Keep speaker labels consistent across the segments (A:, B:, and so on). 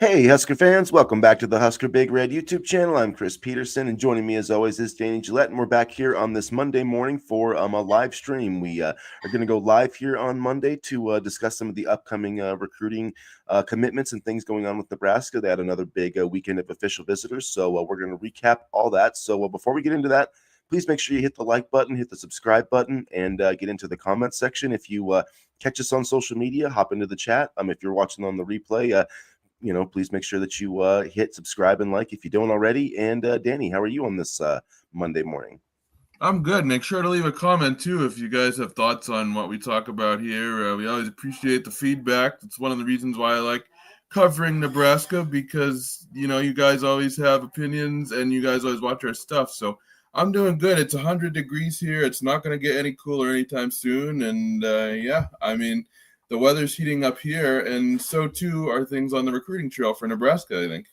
A: Hey, Husker fans, welcome back to the Husker Big Red YouTube channel. I'm Chris Peterson, and joining me as always is Danny Gillette, and we're back here on this Monday morning for a live stream. We are going to go live here on Monday to discuss some of the upcoming recruiting commitments and things going on with Nebraska. They had another big weekend of official visitors, so we're going to recap all that. So before we get into that, please make sure you hit the like button, hit the subscribe button, and get into the comment section. If you catch us on social media, hop into the chat. If you're watching on the replay, please make sure that you hit subscribe and like if you don't already. And Danny, how are you on this Monday morning?
B: I'm good. Make sure to leave a comment too if you guys have thoughts on what we talk about here. We always appreciate the feedback. It's one of the reasons why I like covering Nebraska because you guys always have opinions and you guys always watch our stuff. So I'm doing good. It's 100 degrees here. It's not going to get any cooler anytime soon. And the weather's heating up here, and so too are things on the recruiting trail for Nebraska, I think.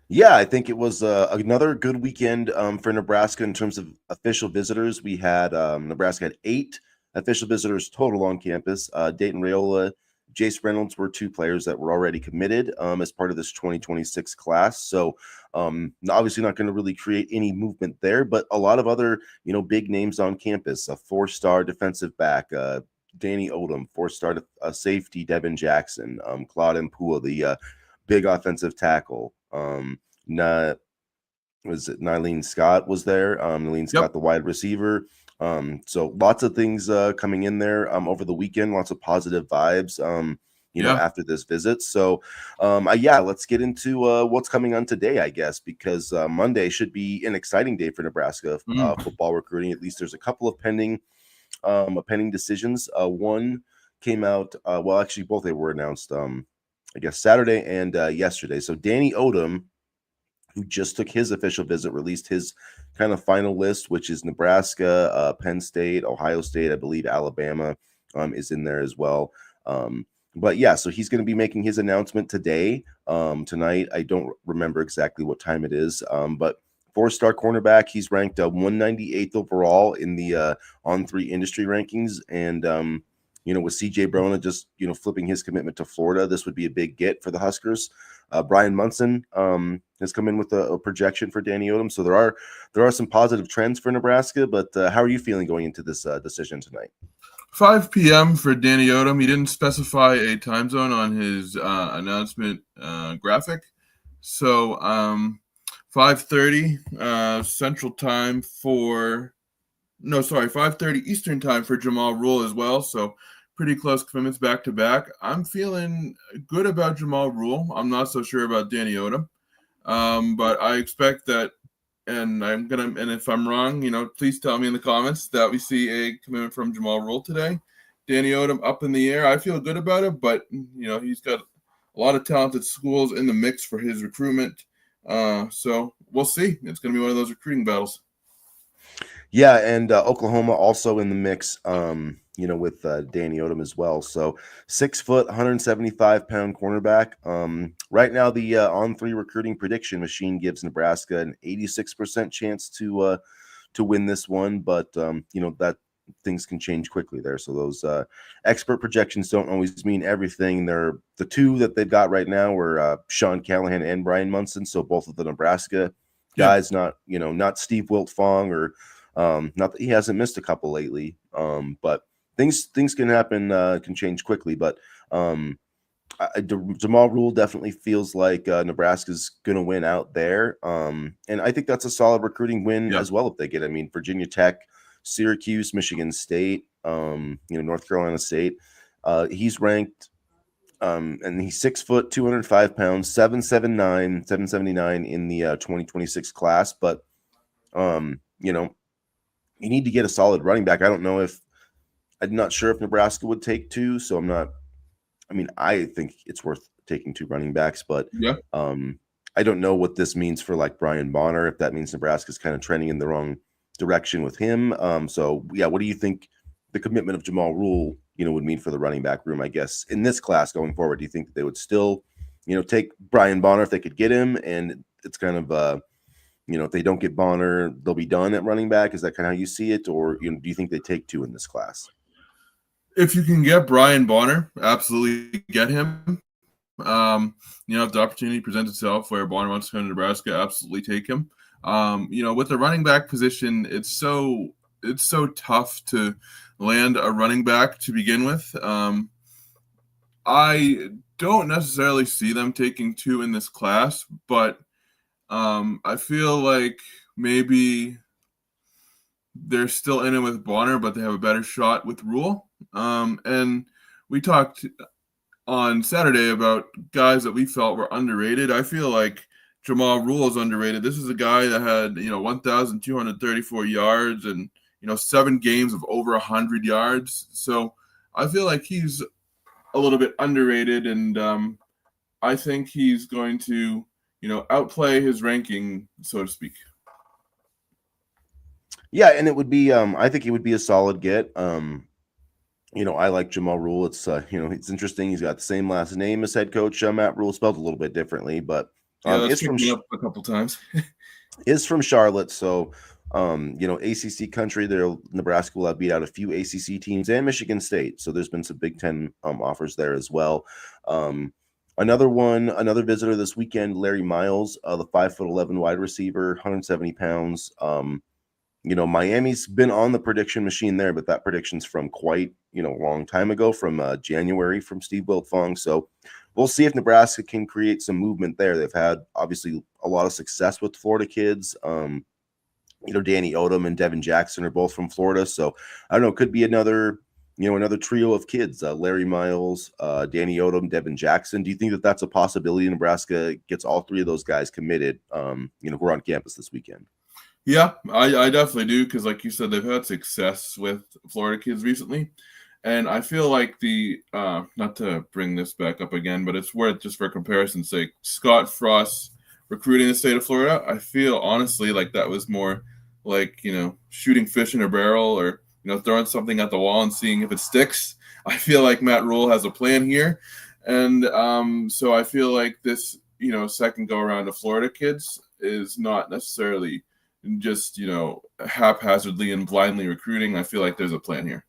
A: Yeah, I think it was another good weekend for Nebraska in terms of official visitors. We had Nebraska had 8 official visitors total on campus. Dayton Raiola, Jace Reynolds were 2 players that were already committed as part of this 2026 class. So obviously not going to really create any movement there, but a lot of other big names on campus. A 4-star defensive back, Danny Odom, 4-star safety Devin Jackson, Claude Mpua, the big offensive tackle. Nylene Scott was there. Nylene Scott, the wide receiver. So lots of things coming in there over the weekend. Lots of positive vibes. After this visit. So, let's get into what's coming on today, I guess, because Monday should be an exciting day for Nebraska football recruiting. At least there's a couple of pending decisions. One came out. Actually, both they were announced. I guess Saturday and yesterday. So Danny Odom, who just took his official visit, released his kind of final list, which is Nebraska, Penn State, Ohio State, I believe Alabama is in there as well. So he's going to be making his announcement today, tonight. I don't remember exactly what time it is, but 4-star cornerback. He's ranked 198th overall in the On3 industry rankings, and with CJ Brona just flipping his commitment to Florida, this would be a big get for the Huskers. Brian Munson has come in with a projection for Danny Odom, so there are some positive trends for Nebraska. But how are you feeling going into this decision tonight?
B: 5 p.m. for Danny Odom. He didn't specify a time zone on his announcement graphic, so 5:30 Central Time 5:30 Eastern Time for Jamal Rule as well. So pretty close commitments back to back. I'm feeling good about Jamal Rule. I'm not so sure about Danny Odom, but I expect that. And if I'm wrong, please tell me in the comments that we see a commitment from Jamal Rule today. Danny Odom up in the air. I feel good about it, but he's got a lot of talented schools in the mix for his recruitment. So we'll see. It's going to be one of those recruiting battles.
A: Yeah, and Oklahoma also in the mix, with Danny Odom as well. So 6 foot, 175-pound cornerback. Right now, the On3 recruiting prediction machine gives Nebraska an 86% chance to win this one, but that things can change quickly there. So those expert projections don't always mean everything. They're the 2 that they've got right now were Sean Callahan and Brian Munson. So both of the Nebraska guys, not Steve Wiltfong or. Not that he hasn't missed a couple lately, but things can happen, can change quickly. But Jamal Rule definitely feels like Nebraska's going to win out there, and I think that's a solid recruiting win as well if they get. I mean, Virginia Tech, Syracuse, Michigan State, North Carolina State. He's ranked. And he's 6 foot, 205 pounds, 779 in the 2026 class. But you need to get a solid running back. I'm not sure if Nebraska would take 2, so I think it's worth taking 2 running backs, but I don't know what this means for like Brian Bonner, if that means Nebraska's kind of trending in the wrong direction with him. What do you think the commitment of Jamal Rule, would mean for the running back room, I guess, in this class going forward? Do you think they would still, take Brian Bonner if they could get him, and it's kind of if they don't get Bonner, they'll be done at running back? Is that kind of how you see it? Or do you think they take 2 in this class?
B: If you can get Brian Bonner, absolutely get him. If the opportunity presents itself where Bonner wants to come to Nebraska, absolutely take him. With the running back position, it's so tough to land a running back to begin with. I don't necessarily see them taking two in this class, but I feel like maybe they're still in it with Bonner, but they have a better shot with Rule. And we talked on Saturday about guys that we felt were underrated. I feel like Jamal Rule is underrated. This is a guy that had 1,234 yards and 7 games of over 100 yards. So I feel like he's a little bit underrated, and I think he's going to outplay his ranking, so to speak.
A: Yeah, and it would be I think he would be a solid get. I like Jamal Rule. It's it's interesting. He's got the same last name as head coach Matt Rule, spelled a little bit differently, but
B: Yeah, that's
A: is from
B: picked me up a couple times.
A: is from Charlotte. So ACC country. There, Nebraska will have beat out a few ACC teams and Michigan State. So there's been some Big Ten offers there as well. Another visitor this weekend, Larry Miles, the 5'11" wide receiver, 170 pounds. Miami's been on the prediction machine there, but that prediction's from quite, a long time ago, from January, from Steve Wiltfong. So we'll see if Nebraska can create some movement there. They've had obviously a lot of success with Florida kids. Danny Odom and Devin Jackson are both from Florida. So I don't know, could be another trio of kids, Larry Miles, Danny Odom, Devin Jackson. Do you think that that's a possibility? Nebraska gets all three of those guys committed, who are on campus this weekend?
B: Yeah, I definitely do, because like you said, they've had success with Florida kids recently. And I feel like not to bring this back up again, but it's worth just for comparison's sake, Scott Frost recruiting the state of Florida, I feel honestly like that was more like, shooting fish in a barrel, or, throwing something at the wall and seeing if it sticks. I feel like Matt Rule has a plan here. And so I feel like this, second go around to Florida kids is not necessarily just haphazardly and blindly recruiting. I feel like there's a plan here.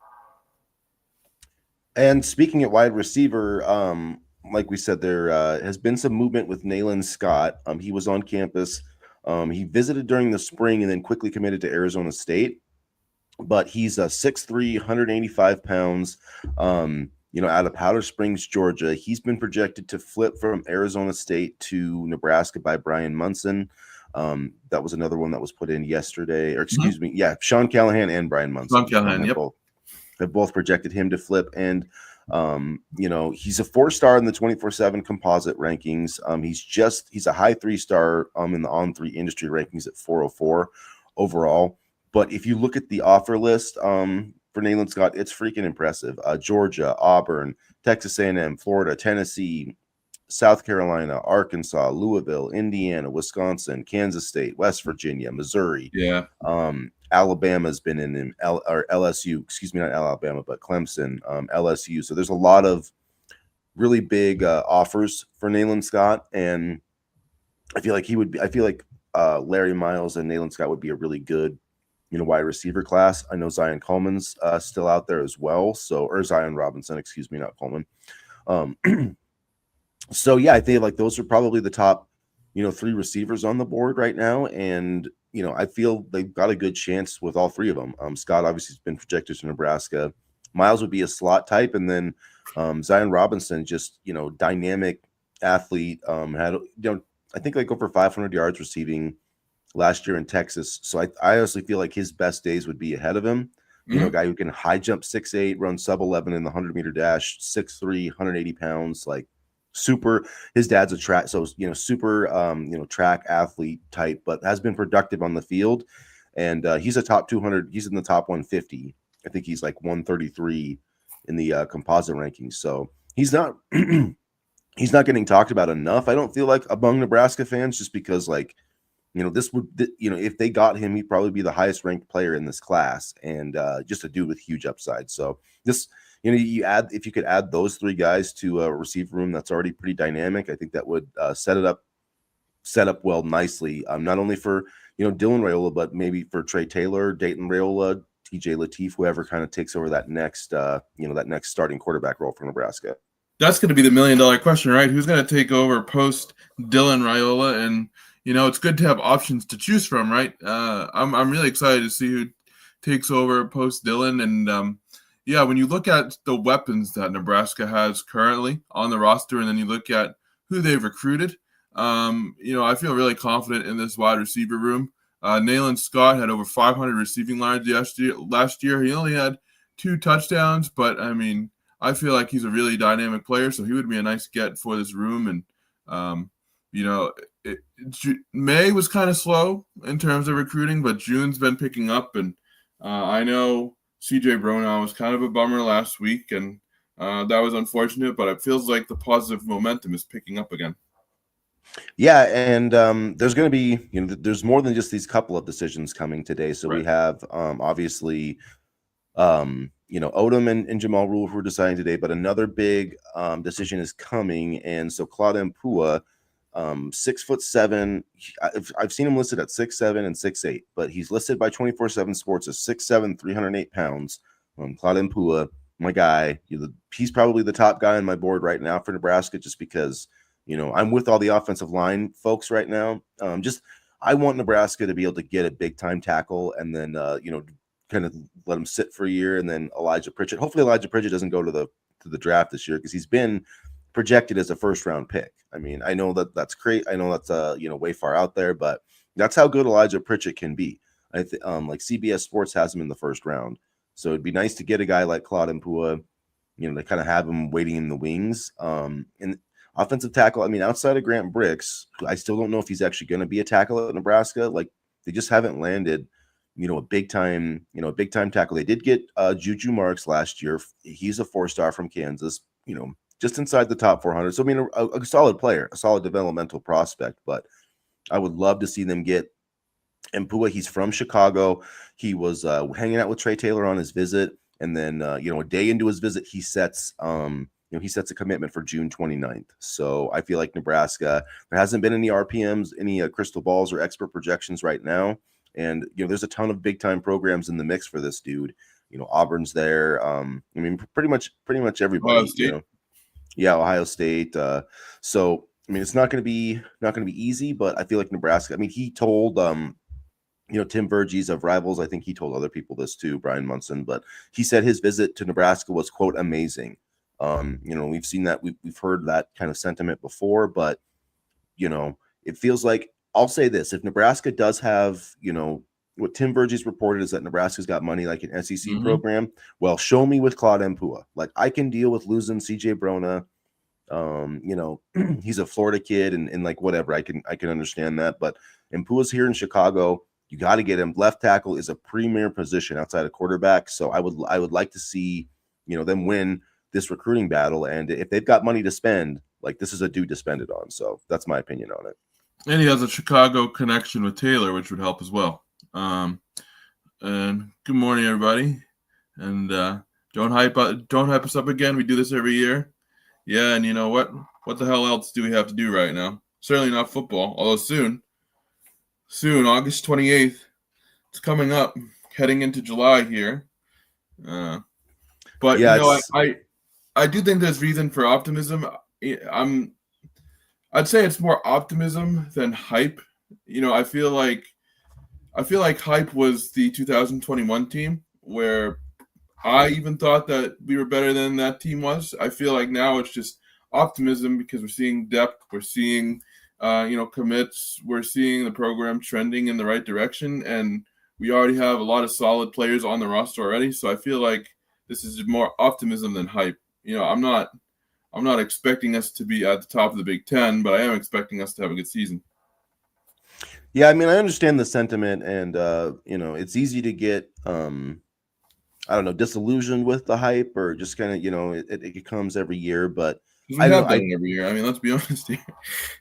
A: And speaking at wide receiver, like we said, there has been some movement with Nayland Scott. He was on campus. He visited during the spring and then quickly committed to Arizona State. But he's a 6'3", 185 pounds. Out of Powder Springs, Georgia. He's been projected to flip from Arizona State to Nebraska by Brian Munson. That was another one that was put in yesterday, or excuse me. Yeah, Sean Callahan and Brian Munson.
B: Sean Callahan, yep.
A: Have both projected him to flip. And, he's a 4-star in the 24/7 composite rankings. He's a high 3-star in the On3 industry rankings at 404 overall. But if you look at the offer list for Nayland Scott, it's freaking impressive. Georgia, Auburn, Texas A&M, Florida, Tennessee, South Carolina, Arkansas, Louisville, Indiana, Wisconsin, Kansas State, West Virginia, Missouri.
B: Yeah.
A: Alabama's been in him, or LSU, excuse me, not Alabama, but Clemson, LSU. So there's a lot of really big offers for Nayland Scott, and I feel like Larry Miles and Nayland Scott would be a really good, wide receiver class. I know Zion Coleman's still out there as well. Or Zion Robinson, excuse me, not Coleman. So yeah, I think like those are probably the top, 3 receivers on the board right now. And, I feel they've got a good chance with all 3 of them. Scott obviously has been projected to Nebraska. Miles would be a slot type. And then Zion Robinson, just, dynamic athlete, had, I think like over 500 yards receiving last year in Texas. So I honestly feel like his best days would be ahead of him. A guy who can high jump 6'8", run sub 11 in the 100-meter dash, 6'3", 180 pounds, like super. His dad's a track, so super track athlete type, but has been productive on the field. And he's a top 200. He's in the top 150. I think he's like 133 in the composite rankings. So he's not he's not getting talked about enough, I don't feel like, among Nebraska fans, just because this would, if they got him, he'd probably be the highest ranked player in this class, and just a dude with huge upside. So this, if you could add those 3 guys to a receiver room that's already pretty dynamic, I think that would set up well nicely, not only for, Dylan Raiola, but maybe for Trey Taylor, Dayton Raiola, TJ Lateef, whoever kind of takes over that next, that next starting quarterback role for Nebraska.
B: That's going to be the $1 million question, right? Who's going to take over post Dylan Raiola? And it's good to have options to choose from, right? I'm really excited to see who takes over post Dylan. And yeah, when you look at the weapons that Nebraska has currently on the roster, and then you look at who they've recruited, I feel really confident in this wide receiver room. Nayland Scott had over 500 receiving yards last year. He only had 2 touchdowns, but I mean, I feel like he's a really dynamic player, so he would be a nice get for this room. And May was kind of slow in terms of recruiting, but June's been picking up. And I know CJ Bronaugh was kind of a bummer last week, and that was unfortunate. But it feels like the positive momentum is picking up again.
A: Yeah, and there's going to be, there's more than just these couple of decisions coming today. So we have obviously, Odom and Jamal Rule who are deciding today, but another big decision is coming. And so Claude Mpua, 6'7". I've seen him listed at 6'7" and 6'8", but he's listed by 24/7 Sports as 6'7", 308 pounds. Claude Mpua, my guy, he's probably the top guy on my board right now for Nebraska, just because I'm with all the offensive line folks right now. I want Nebraska to be able to get a big time tackle, and then kind of let him sit for a year, and then Elijah Pritchett. Hopefully, Elijah Pritchett doesn't go to the draft this year, because he's been projected as a first round pick. I mean, I know that's great. I know that's way far out there, but that's how good Elijah Pritchett can be. Like CBS Sports has him in the first round, so it'd be nice to get a guy like Claude Mpua, to kind of have him waiting in the wings. And offensive tackle, I mean, outside of Grant Bricks, I still don't know if he's actually going to be a tackle at Nebraska. Like, they just haven't landed, a big time tackle. They did get Juju Marks last year. He's a 4-star from Kansas, just inside the top 400. So, I mean, a solid player, a solid developmental prospect. But I would love to see them get Mpua. He's from Chicago. He was hanging out with Trey Taylor on his visit. And then, a day into his visit, he sets he sets a commitment for June 29th. So I feel like Nebraska, there hasn't been any RPMs, any crystal balls or expert projections right now. And, there's a ton of big time programs in the mix for this dude. Auburn's there. I mean, pretty much everybody, Yeah, Ohio State. So, I mean, it's not going to be easy, but I feel like Nebraska, I mean, he told, Tim Verges of Rivals, I think he told other people this too, Brian Munson, but he said his visit to Nebraska was, quote, amazing. We've seen that, we've heard that kind of sentiment before, but it feels like, I'll say this: if Nebraska does have, what Tim Verges reported is that Nebraska's got money like an SEC program. Well, show me with Claude Mpua. Like, I can deal with losing CJ Bronaugh. He's a Florida kid, and like whatever, I can understand that. But Mpua's here in Chicago. You got to get him. Left tackle is a premier position outside of quarterback. So I would like to see, them win this recruiting battle. And if they've got money to spend, like, this is a dude to spend it on. So that's my opinion on it.
B: And he has a Chicago connection with Taylor, which would help as well. And good morning, everybody. And don't hype us up again. We do this every year. Yeah, and you know what? What the hell else do we have to do right now? Certainly not football. Although soon, August 28th, it's coming up, heading into July here. But yeah, I do think there's reason for optimism. I'd say it's more optimism than hype. I feel like hype was the 2021 team, where I even thought that we were better than that team was. I feel like now it's just optimism, because we're seeing depth, we're seeing commits, we're seeing the program trending in the right direction, and we already have a lot of solid players on the roster already. So I feel like this is more optimism than hype. I'm not expecting us to be at the top of the Big Ten, but I am expecting us to have a good season.
A: Yeah, I mean, I understand the sentiment, and it's easy to get disillusioned with the hype, or just kind of it comes every year. But
B: we have done it every year. I mean, let's be honest here.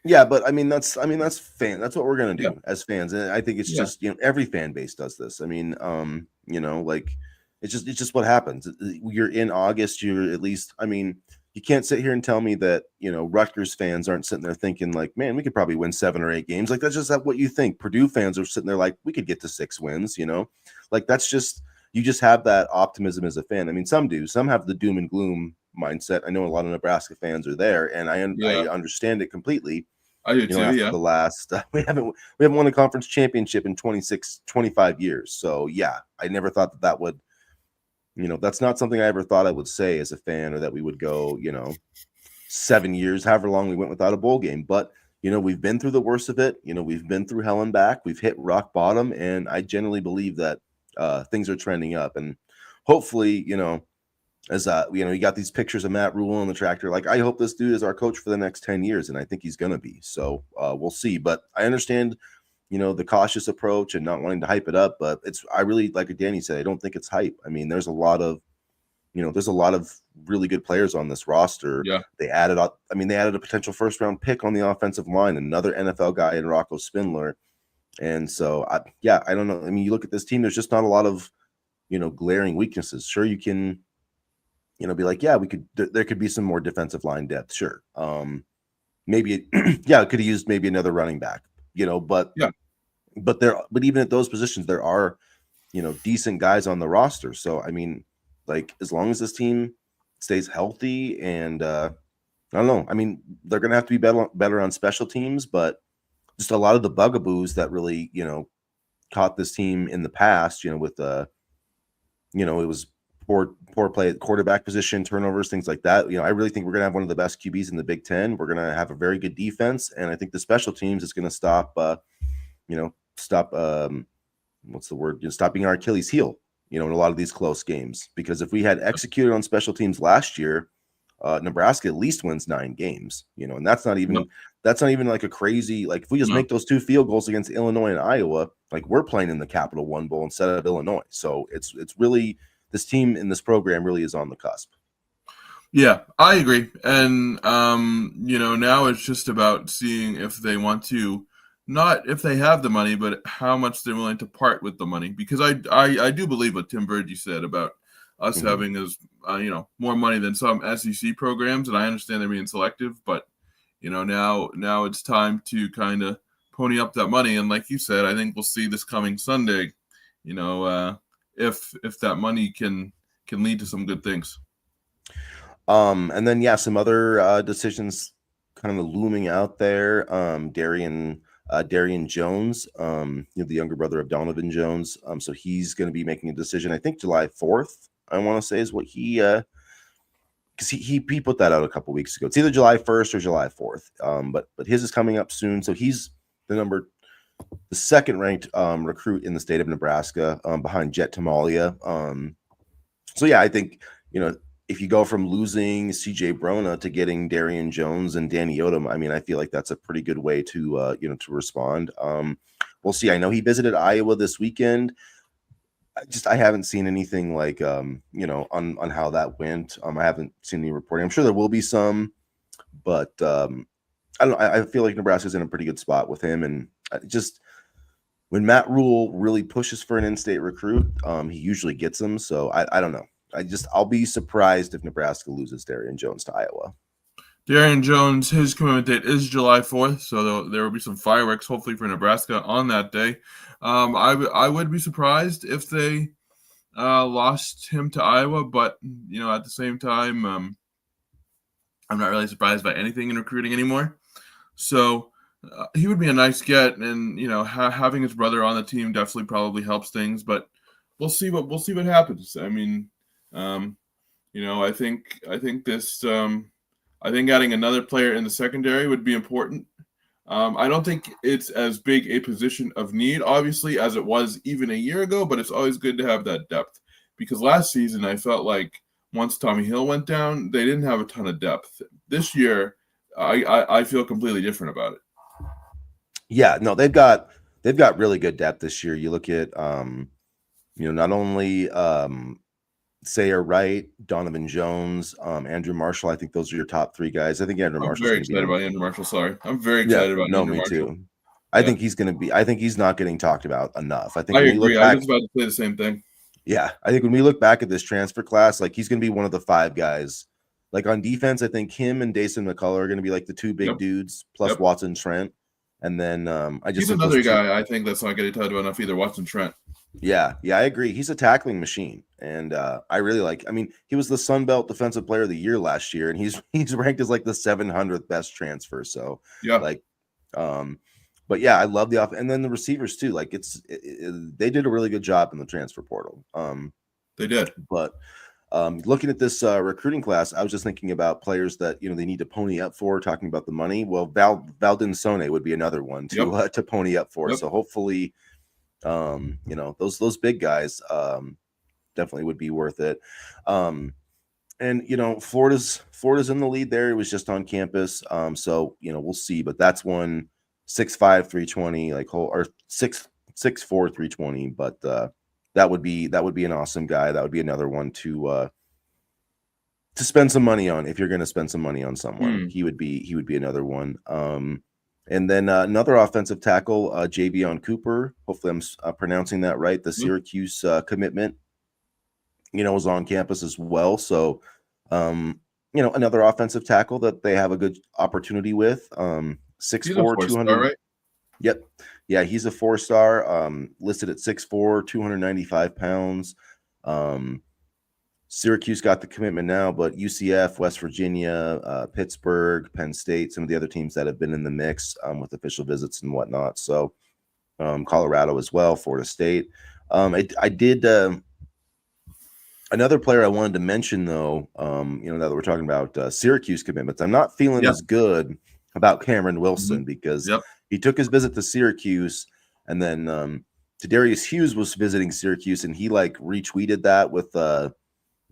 A: Yeah, but that's that's what we're gonna do as fans, and I think it's just every fan base does this. I mean, like it's just what happens. You're in August. You're at least. I mean, you can't sit here and tell me that Rutgers fans aren't sitting there thinking like, man, we could probably win 7 or 8 games. Like, that's just what you think. Purdue fans are sitting there like, we could get to 6 wins. Like, that's just, you just have that optimism as a fan. I mean, some do. Some have the doom and gloom mindset. I know a lot of Nebraska fans are there, and I
B: Yeah,
A: understand it completely.
B: I do
A: You know,
B: too.
A: after
B: Yeah,
A: the last we haven't won a conference championship in 25 years. So yeah, I never thought that would, that's not something I ever thought I would say as a fan, or that we would go, 7 years, however long we went without a bowl game. But we've been through the worst of it. We've been through hell and back. We've hit rock bottom, and I generally believe that things are trending up. And hopefully, as you got these pictures of Matt Rule on the tractor. Like, I hope this dude is our coach for the next 10 years, and I think he's gonna be. So we'll see. But I understand, the cautious approach and not wanting to hype it up. But I really, like Danny said, I don't think it's hype. I mean, there's a lot of really good players on this roster.
B: yeah,
A: They added up. I mean, they added a potential first round pick on the offensive line, another NFL guy in Rocco Spindler. And so, I don't know. I mean, you look at this team. There's just not a lot of glaring weaknesses. Sure, you can be like, yeah, there could be some more defensive line depth. Sure. Maybe, yeah, it could have used maybe another running back, but,
B: yeah,
A: but even at those positions, there are, decent guys on the roster. So, I mean, like, as long as this team stays healthy and, I don't know. I mean, they're going to have to be better on special teams, but just a lot of the bugaboos that really, caught this team in the past, with it was poor play at quarterback position, turnovers, things like that. I really think we're going to have one of the best QBs in the Big Ten. We're going to have a very good defense, and I think the special teams is going to stop what's the word? Stop being our Achilles heel. In a lot of these close games, because if we had executed on special teams last year, Nebraska at least wins 9 games. And that's not even like a crazy, like, if we just
B: no.
A: make those 2 field goals against Illinois and Iowa, like, we're playing in the Capital One Bowl instead of Illinois. So it's really, this team in this program really is on the cusp.
B: Yeah, I agree. And now it's just about seeing if they want to, not if they have the money, but how much they're willing to part with the money. Because I do believe what Tim Burgess said about us
A: Mhm.
B: having more money than some SEC programs, and I understand they're being selective, but now it's time to kind of pony up that money. And like you said, I think we'll see this coming Sunday. If that money can lead to some good things.
A: And then, some other decisions kind of looming out there. Darian Jones, the younger brother of Donovan Jones. So he's going to be making a decision, I think July 4th, I want to say, is what he because he put that out a couple weeks ago. It's either July 1st or July 4th. But his is coming up soon. So he's the second ranked recruit in the state of Nebraska, behind Jet Tamalia. So yeah, I think, if you go from losing CJ Brona to getting Darian Jones and Danny Odom, I mean, I feel like that's a pretty good way to to respond. We'll see. I know he visited Iowa this weekend. I haven't seen anything like on how that went. I haven't seen any reporting. I'm sure there will be some, but I don't know. I feel like Nebraska's in a pretty good spot with him, and just when Matt Rule really pushes for an in-state recruit, he usually gets them. So I don't know. I'll be surprised if Nebraska loses Darian Jones to Iowa.
B: Darian Jones, his commitment date is July 4th, so there will be some fireworks, hopefully, for Nebraska on that day. I would be surprised if they lost him to Iowa, but at the same time, I'm not really surprised by anything in recruiting anymore. So he would be a nice get, and having his brother on the team definitely probably helps things. But we'll see what happens. I mean, I think this. I think adding another player in the secondary would be important. I don't think it's as big a position of need, obviously, as it was even a year ago, but it's always good to have that depth. Because last season, I felt like once Tommy Hill went down, they didn't have a ton of depth. This year, I feel completely different about it.
A: Yeah, no, they've got really good depth this year. You look at not only Sayer Wright, Donovan Jones, Andrew Marshall. I think those are your top 3 guys. I think Andrew
B: I'm
A: Marshall's
B: very
A: going to be
B: excited about Andrew Marshall. Sorry, I'm very
A: yeah,
B: excited about
A: no,
B: Andrew
A: me
B: Marshall.
A: too. I think he's going to be. I think he's not getting talked about enough. I think
B: I
A: when we look
B: agree.
A: back,
B: I was about to say the same thing.
A: yeah, I think when we look back at this transfer class, like, he's going to be one of the 5 guys. Like, on defense, I think him and Dason McCullough are going to be like the 2 big
B: Yep.
A: dudes plus
B: Yep.
A: Watson Trent. And then I just
B: He's
A: think those
B: another
A: two.
B: guy I think that's not getting talked about enough either. Watson Trent.
A: Yeah, I agree. He's a tackling machine, and I really like. I mean, he was the Sun Belt Defensive Player of the Year last year, and he's ranked as like the 700th best transfer. So,
B: Yeah,
A: like, but yeah, I love the off, and then the receivers too. Like, they did a really good job in the transfer portal.
B: they did.
A: But looking at this recruiting class, I was just thinking about players that they need to pony up for. Talking about the money, well, Valdin Sone would be another one
B: Yep.
A: to pony up for.
B: Yep.
A: So hopefully those big guys definitely would be worth it. And Florida's in the lead there. It was just on campus. So we'll see, but that's one 6'5", 320, like whole or 6'4", 320. But that would be an awesome guy. That would be another one to spend some money on. If you're going to spend some money on someone, he would be another one. And then another offensive tackle, Javion Cooper. Hopefully, I'm pronouncing that right. The Syracuse commitment, was on campus as well. So, another offensive tackle that they have a good opportunity with. 6'4", 200.
B: Right?
A: Yep. Yeah, he's a 4-star. Listed at 6'4", 295 pounds. Syracuse got the commitment now, but UCF, West Virginia, Pittsburgh, Penn State, some of the other teams that have been in the mix with official visits and whatnot. So Colorado as well, Florida State. I did another player I wanted to mention though. Now that we're talking about Syracuse commitments, I'm not feeling as good about Cameron Wilson because he took his visit to Syracuse, and then Tadarius Hughes was visiting Syracuse, and he like retweeted that with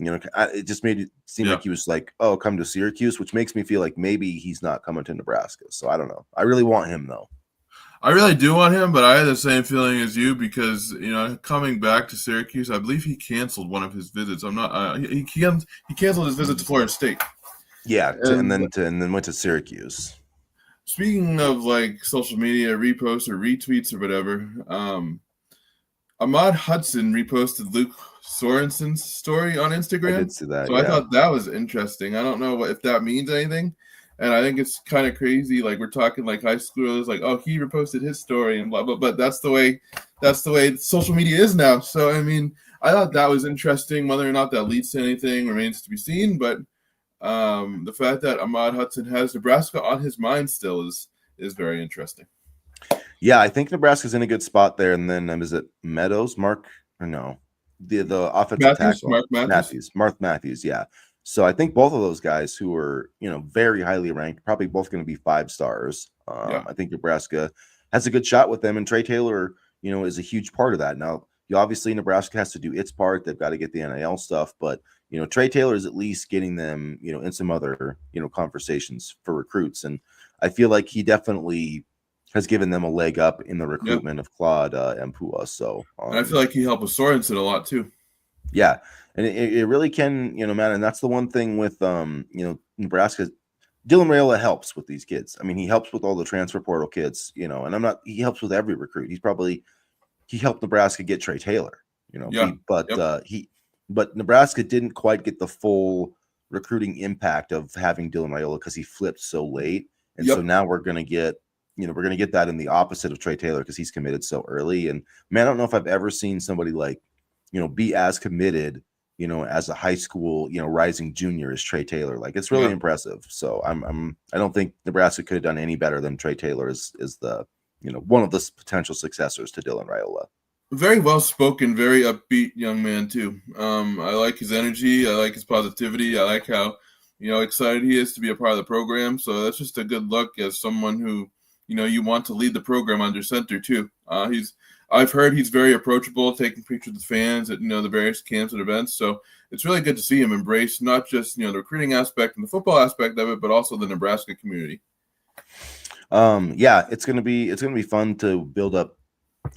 A: it just made it seem like he was like, oh, come to Syracuse, which makes me feel like maybe he's not coming to Nebraska. So I don't know. I really want him though.
B: I really do want him, but I had the same feeling as you because coming back to Syracuse, I believe he canceled one of his visits. I'm not. He canceled his visit to Florida State.
A: Yeah, and then went to Syracuse.
B: Speaking of like social media reposts or retweets or whatever, Ahmad Hudson reposted Luke Sorensen's story on Instagram.
A: I did see that.
B: So I thought that was interesting. I don't know if that means anything. And I think it's kind of crazy. Like we're talking like high schoolers, like, oh, he reposted his story and blah, blah, but that's the way social media is now. So, I mean, I thought that was interesting. Whether or not that leads to anything remains to be seen. But the fact that Ahmad Hudson has Nebraska on his mind still is very interesting.
A: Yeah, I think Nebraska's in a good spot there. And then is it Meadows, Mark, or no? The offensive tackle, Mark Matthews, yeah. So I think both of those guys who are, very highly ranked, probably both going to be 5 stars. I think Nebraska has a good shot with them, and Trey Taylor, is a huge part of that. Now, obviously Nebraska has to do its part. They've got to get the NIL stuff, but Trey Taylor is at least getting them, in some other, conversations for recruits, and I feel like he definitely has given them a leg up in the recruitment of Claude Mpua. So
B: and I feel like he helped with Sorensen a lot too.
A: Yeah. And it really can, man. And that's the one thing with, Nebraska. Dylan Raiola helps with these kids. I mean, he helps with all the transfer portal kids, and he helps with every recruit. He helped Nebraska get Trey Taylor, but Nebraska didn't quite get the full recruiting impact of having Dylan Raiola because he flipped so late. And so now we're going to get that in the opposite of Trey Taylor because he's committed so early. And man, I don't know if I've ever seen somebody like, be as committed, as a high school, rising junior as Trey Taylor. Like it's really impressive. So I don't think Nebraska could have done any better than Trey Taylor is the, one of the potential successors to Dylan Raiola.
B: Very well spoken, very upbeat young man too. I like his energy. I like his positivity. I like how, excited he is to be a part of the program. So that's just a good look as someone who, you want to lead the program under center too. I've heard he's very approachable, taking pictures with fans at the various camps and events. So it's really good to see him embrace not just the recruiting aspect and the football aspect of it, but also the Nebraska community.
A: Yeah, it's gonna be fun to build up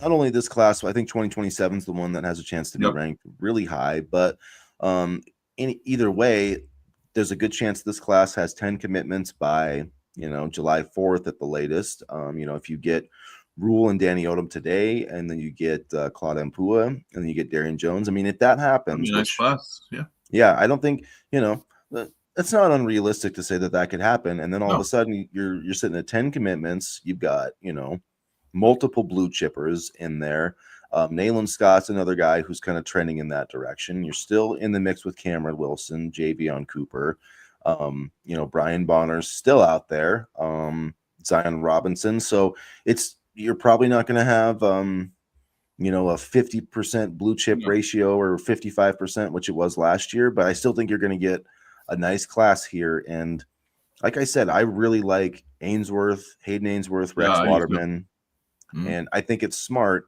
A: not only this class, but I think 2027 is the one that has a chance to be ranked really high. But in either way, there's a good chance this class has 10 commitments by July 4th at the latest. If you get Rule and Danny Odom today, and then you get Claude Mpua, and then you get Darian Jones. I mean, if that happens,
B: nice class,
A: yeah, I don't think it's not unrealistic to say that that could happen. And then all of a
B: No.
A: sudden you're sitting at 10 commitments. You've got, multiple blue chippers in there. Nayland Scott's another guy who's kind of trending in that direction. You're still in the mix with Cameron Wilson, Javion Cooper. Brian Bonner's still out there. Zion Robinson. So you're probably not going to have a 50% blue chip
B: No.
A: ratio or 55%, which it was last year, but I still think you're going to get a nice class here. And like I said, I really like Hayden Ainsworth,
B: Yeah,
A: Rex
B: I used to.
A: Waterman,
B: Mm-hmm.
A: and I think it's smart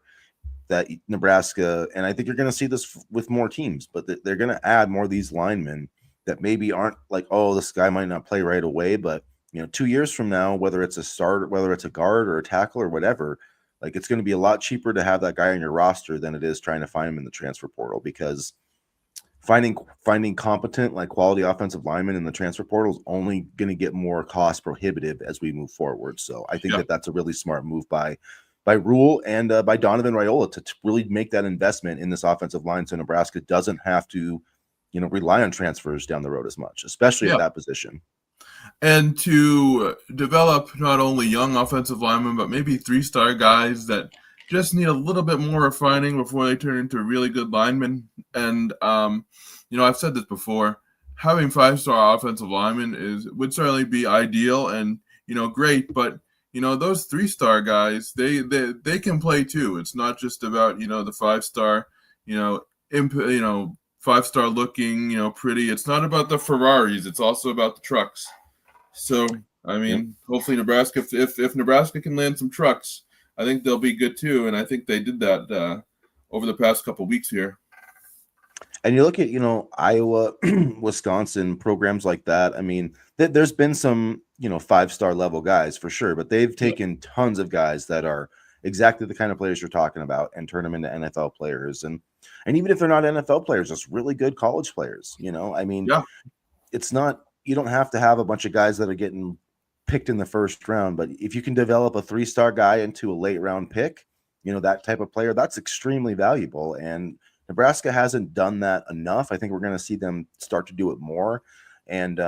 A: that Nebraska, and I think you're going to see this with more teams, but they're going to add more of these linemen that maybe aren't like, oh, this guy might not play right away, but 2 years from now, whether it's a starter, whether it's a guard or a tackle or whatever, like it's going to be a lot cheaper to have that guy on your roster than it is trying to find him in the transfer portal, because finding competent, like quality offensive linemen in the transfer portal is only going to get more cost prohibitive as we move forward. So I think
B: Yeah.
A: that that's a really smart move by Rule and by Donovan Raiola to really make that investment in this offensive line, so Nebraska doesn't have to, rely on transfers down the road as much, especially at
B: Yeah.
A: that position.
B: And to develop not only young offensive linemen, but maybe 3-star guys that just need a little bit more refining before they turn into really good linemen. And I've said this before: having 5-star offensive linemen would certainly be ideal and great, but those 3-star guys, they can play too. It's not just about the 5-star, imp, 5-star looking, pretty. It's not about the Ferraris. It's also about the trucks. So, I mean, hopefully Nebraska, if Nebraska can land some trucks, I think they'll be good too. And I think they did that over the past couple of weeks here.
A: And you look at, Iowa, Wisconsin, programs like that. I mean, there's been some, 5-star level guys for sure, but they've taken tons of guys that are exactly the kind of players you're talking about and turn them into NFL players. And even if they're not NFL players, just really good college players, I mean, it's not, you don't have to have a bunch of guys that are getting picked in the first round, but if you can develop a 3-star guy into a late round pick, that type of player, that's extremely valuable. And Nebraska hasn't done that enough. I think we're going to see them start to do it more. And,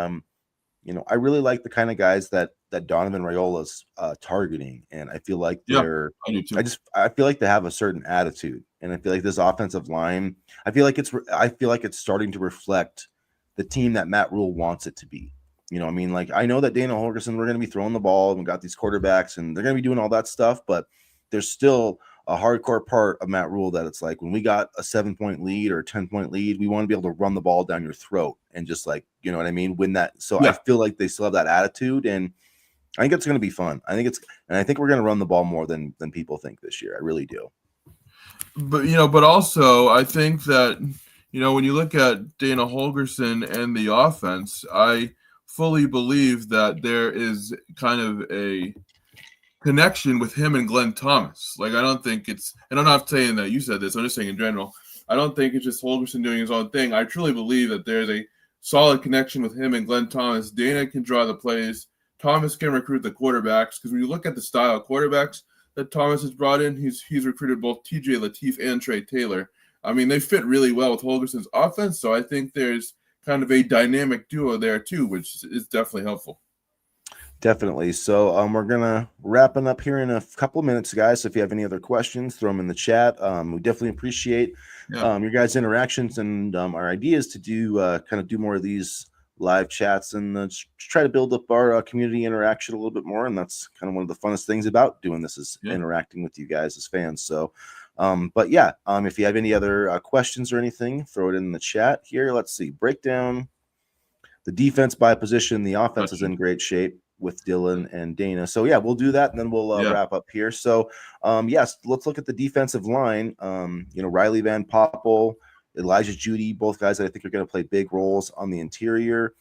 A: I really like the kind of guys that Donovan Raiola's targeting. And I feel like
B: I do too.
A: I feel like they have a certain attitude. And I feel like this offensive line, I feel like it's starting to reflect the team that Matt Rule wants it to be. I mean, like, I know that Dana Holgorsen, we're going to be throwing the ball and we got these quarterbacks and they're going to be doing all that stuff, but there's still a hardcore part of Matt Rule that it's like when we got a 7-point lead or a 10-point lead, we want to be able to run the ball down your throat and just like, you know what I mean? Win that. So I feel like they still have that attitude, and I think it's going to be fun. I think we're going to run the ball more than people think this year. I really do.
B: But also I think that, when you look at Dana Holgorsen and the offense, I fully believe that there is kind of a connection with him and Glenn Thomas. Like, I don't think it's, and I'm not saying that you said this, I'm just saying in general, I don't think it's just Holgorsen doing his own thing. I truly believe that there's a solid connection with him and Glenn Thomas. Dana can draw the plays. Thomas can recruit the quarterbacks, because when you look at the style of quarterbacks that Thomas has brought in, he's recruited both TJ Lateef and Trey Taylor. I mean, they fit really well with Holgorsen's offense, so I think there's kind of a dynamic duo there too, which is definitely helpful.
A: Definitely. So we're gonna wrapping up here in a couple of minutes, guys. So if you have any other questions, throw them in the chat. We definitely appreciate your guys' interactions and our ideas to do kind of do more of these live chats and try to build up our community interaction a little bit more. And that's kind of one of the funnest things about doing this is interacting with you guys as fans. So, but yeah, if you have any other questions or anything, throw it in the chat here. Let's see. Breakdown the defense by position. The offense is in great shape with Dylan and Dana. So yeah, we'll do that and then we'll wrap up here. So yes, let's look at the defensive line. Riley Van Poppel, Elijah Judy, both guys that I think are going to play big roles on the interior.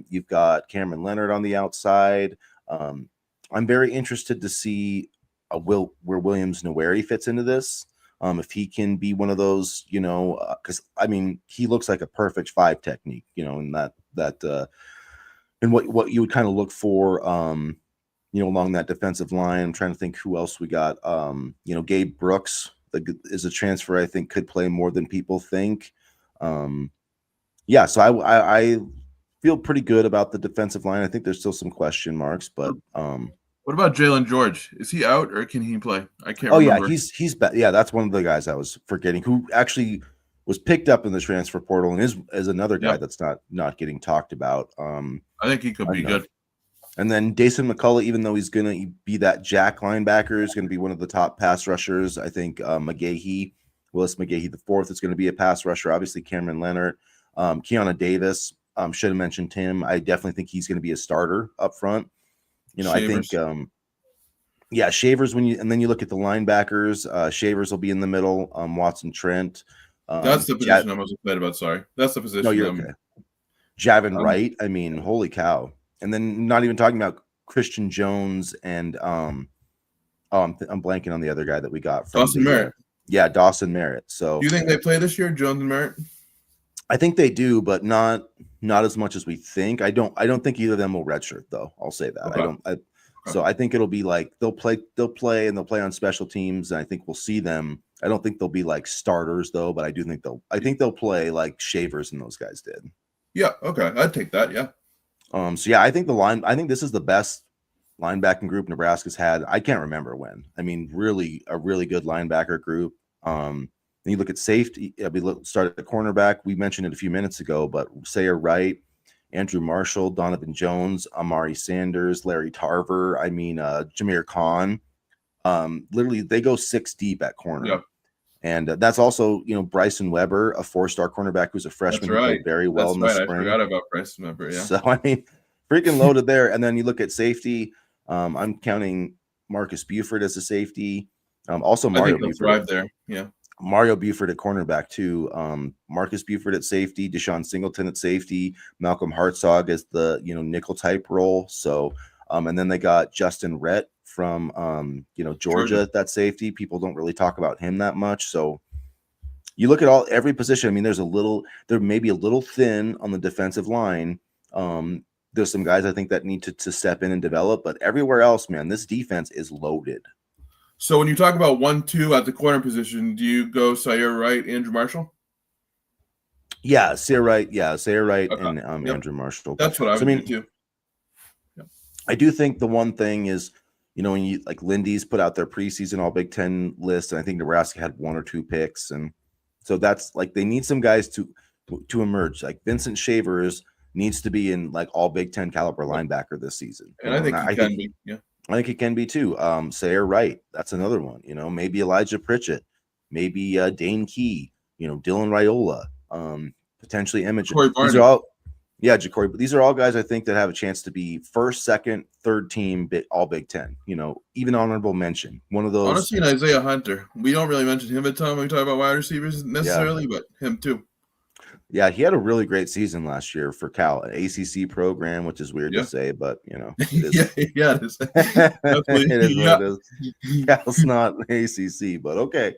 A: You've got Cameron Leonard on the outside. I'm very interested to see where Williams Noweri fits into this. If he can be one of those, because I mean, he looks like a perfect 5 technique, in that and what you would kind of look for, along that defensive line. I'm trying to think who else we got. Gabe Brooks is a transfer I think could play more than people think. So feel pretty good about the defensive line. I think there's still some question marks, but
B: what about Jalen George? Is he out or can he play? I can't
A: oh yeah,
B: remember.
A: he's yeah, that's one of the guys I was forgetting who actually was picked up in the transfer portal and is another guy
B: Yep.
A: that's not getting talked about.
B: I think he could be
A: enough.
B: good.
A: And then Dason McCullough, even though he's going to be that jack linebacker, is going to be one of the top pass rushers. I think Willis McGahee the fourth is going to be a pass rusher. Obviously, Cameron Leonard, Keanu Davis. Should have mentioned him. I definitely think he's going to be a starter up front.
B: Shavers.
A: I think Shavers and then you look at the linebackers. Shavers will be in the middle. Watson Trent.
B: That's the position I'm most excited about. Sorry, that's the position.
A: No, you're okay. Javin Wright. I mean, holy cow! And then not even talking about Christian Jones and I'm blanking on the other guy that we got from
B: Dawson Merritt.
A: Dawson Merritt. So
B: do you think they play this year, Jones and Merritt?
A: I think they do, but not as much as we think. I don't think either of them will redshirt though. I'll say that. Okay. So I think it'll be like they'll play and they'll play on special teams, and I think we'll see them. I don't think they'll be like starters though, but I think they'll play like Shavers and those guys did.
B: Yeah, okay. I'd take that, yeah.
A: So yeah, I think this is the best linebacking group Nebraska's had. I can't remember when. I mean, really a really good linebacker group. Then you look at safety. We started at cornerback. We mentioned it a few minutes ago, but Sayer Wright, Andrew Marshall, Donovan Jones, Amari Sanders, Larry Tarver. I mean, Jameer Khan. Literally, they go 6 deep at corner.
B: Yeah.
A: And that's also, Bryson Weber, a 4-star cornerback who's a freshman who played very well in the spring.
B: I forgot about Bryson Weber, yeah.
A: So, I mean, freaking loaded there. And then you look at safety. I'm counting Marcus Buford as a safety. Also, Mario Buford.
B: Thrive there, yeah.
A: Mario Buford at cornerback, too. Marcus Buford at safety. Deshaun Singleton at safety. Malcolm Hartzog as the, nickel-type role. So, and then they got Justin Rhett from Georgia at that safety. People don't really talk about him that much. So you look at every position. I mean, there may be a little thin on the defensive line. There's some guys I think that need to step in and develop, but everywhere else, man, this defense is loaded.
B: So when you talk about 1-2 at the corner position, do you go Sayer Wright, Andrew Marshall?
A: Yeah, Sayer Wright, okay. And
B: Yep.
A: Andrew Marshall.
B: That's what I would do too.
A: Yep. I do think the one thing is, when you like Lindy's put out their preseason All Big Ten list, and I think Nebraska had 1 or 2 picks, and so that's like they need some guys to emerge. Like Vincent Shavers needs to be in like All Big Ten caliber linebacker this season,
B: and I think he can be. Yeah,
A: I think it can be too. Sayer Wright, that's another one. Maybe Elijah Pritchett, maybe Dane Key, Dylan Raiola, potentially Imogen. These are all. Yeah, Jacory, but these are all guys I think that have a chance to be first, second, third team, all Big Ten. Even honorable mention. One of those.
B: Honestly, and Isaiah Hunter. We don't really mention him a ton when we talk about wide receivers necessarily, but him too.
A: Yeah, he had a really great season last year for Cal, an ACC program, which is weird to say, but it is.
B: It is.
A: It is what it is. Cal's not ACC, but okay.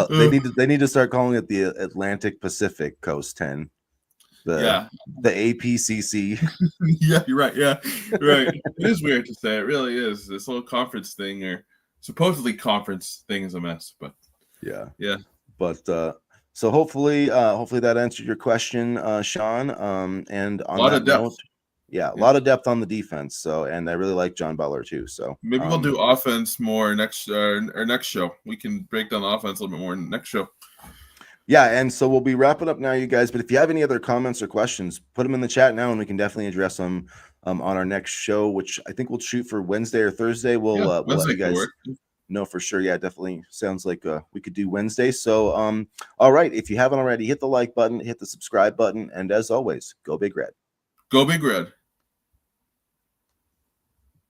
A: They need to start calling it the Atlantic Pacific Coast 10. The APCC.
B: Yeah, you're right. Yeah, right. It is weird to say. It really is. This whole conference thing, or supposedly conference thing, is a mess. But
A: yeah.
B: But
A: so hopefully that answered your question, Sean. And on
B: a lot of depth.
A: Note, a lot of depth on the defense. So, and I really like John Butler too. So
B: maybe we'll do offense more next show. We can break down the offense a little bit more next show.
A: Yeah, and so we'll be wrapping up now, you guys. But if you have any other comments or questions, put them in the chat now, and we can definitely address them on our next show, which I think we'll shoot for Wednesday or Thursday. We'll let you guys know for sure. Yeah, definitely sounds like we could do Wednesday. So, all right, if you haven't already, hit the like button, hit the subscribe button, and as always, go Big Red.
B: Go Big Red.